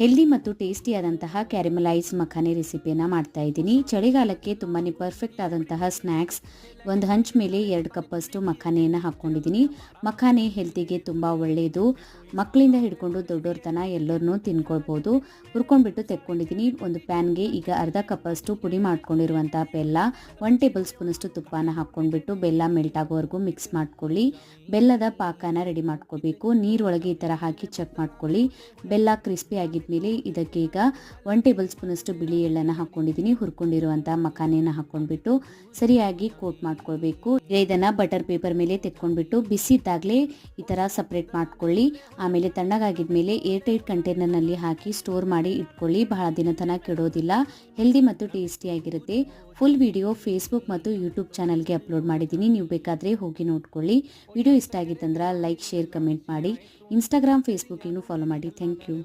Healthy ಮತ್ತು tasty ಆದಂತಹ caramelise ಮಖಾನೆ ರೆಸಿಪಿಯನ್ನು ಮಾಡ್ತಾ ಇದ್ದೀನಿ. ಚಳಿಗಾಲಕ್ಕೆ ತುಂಬಾ ಪರ್ಫೆಕ್ಟ್ ಆದಂತಹ ಸ್ನ್ಯಾಕ್ಸ್. ಒಂದು ಹಂಚ್ ಮೇಲೆ 2 ಕಪ್ಪಷ್ಟು ಮಖಾನೆಯನ್ನು ಹಾಕ್ಕೊಂಡಿದ್ದೀನಿ. ಮಖಾನೆ ಹೆಲ್ತಿಗೆ ತುಂಬ ಒಳ್ಳೆಯದು. ಮಕ್ಕಳಿಂದ ಹಿಡ್ಕೊಂಡು ದೊಡ್ಡವ್ರ ತನಕ ಎಲ್ಲರನ್ನೂ ತಿನ್ಕೊಳ್ಬೋದು. ಹುರ್ಕೊಂಡ್ಬಿಟ್ಟು ತೆಕ್ಕೊಂಡಿದ್ದೀನಿ. ಒಂದು ಪ್ಯಾನ್ಗೆ ಈಗ ಅರ್ಧ ಕಪ್ಪಷ್ಟು ಪುಡಿ ಮಾಡ್ಕೊಂಡಿರುವಂಥ ಬೆಲ್ಲ, 1 ಟೇಬಲ್ ಸ್ಪೂನಷ್ಟು ತುಪ್ಪನ ಹಾಕ್ಕೊಂಡ್ಬಿಟ್ಟು ಬೆಲ್ಲ ಮೆಲ್ಟ್ ಆಗೋವರೆಗೂ ಮಿಕ್ಸ್ ಮಾಡ್ಕೊಳ್ಳಿ. ಬೆಲ್ಲದ ಪಾಕನ ರೆಡಿ ಮಾಡ್ಕೋಬೇಕು. ನೀರೊಳಗೆ ಈ ಥರ ಹಾಕಿ ಚೆಕ್ ಮಾಡ್ಕೊಳ್ಳಿ. ಬೆಲ್ಲ ಕ್ರಿಸ್ಪಿ ಆಗಿದ್ಮೇಲೆ ಇದಕ್ಕೆ ಈಗ 1 ಟೇಬಲ್ ಸ್ಪೂನಷ್ಟು ಬಿಳಿ ಎಳ್ಳನ್ನು ಹಾಕ್ಕೊಂಡಿದ್ದೀನಿ. ಹುರ್ಕೊಂಡಿರುವಂಥ ಮಖಾನೆಯನ್ನು ಹಾಕ್ಕೊಂಡ್ಬಿಟ್ಟು ಸರಿಯಾಗಿ ಕೋಟ್ ಮಾಡ್ಕೊಳ್ಬೇಕು. ಇದನ್ನು ಬಟರ್ ಪೇಪರ್ ಮೇಲೆ ತೆಕ್ಕೊಂಡ್ಬಿಟ್ಟು ಬಿಸಿದ್ದಾಗಲೇ ಈ ಥರ ಸಪ್ರೇಟ್ ಮಾಡ್ಕೊಳ್ಳಿ. ಆಮೇಲೆ ತಣ್ಣಗಾಗಿದ್ಮೇಲೆ ಏರ್ ಟೈಟ್ ಕಂಟೈನರ್ನಲ್ಲಿ ಹಾಕಿ ಸ್ಟೋರ್ ಮಾಡಿ ಇಟ್ಕೊಳ್ಳಿ. ಬಹಳ ದಿನ ತನಕ ಕೆಡೋದಿಲ್ಲ. ಹೆಲ್ದಿ ಮತ್ತು ಟೇಸ್ಟಿಯಾಗಿರುತ್ತೆ. ಫುಲ್ ವಿಡಿಯೋ ಫೇಸ್ಬುಕ್ ಮತ್ತು ಯೂಟ್ಯೂಬ್ ಚಾನಲ್ಗೆ ಅಪ್ಲೋಡ್ ಮಾಡಿದ್ದೀನಿ. ನೀವು ಬೇಕಾದರೆ ಹೋಗಿ ನೋಡ್ಕೊಳ್ಳಿ. ವಿಡಿಯೋ ಇಷ್ಟ ಆಗಿತ್ತಂದ್ರೆ ಲೈಕ್, ಶೇರ್, ಕಮೆಂಟ್ ಮಾಡಿ. ಇನ್ಸ್ಟಾಗ್ರಾಮ್, ಫೇಸ್ಬುಕ್ಕಿಗೂ ಫಾಲೋ ಮಾಡಿ. Thank you.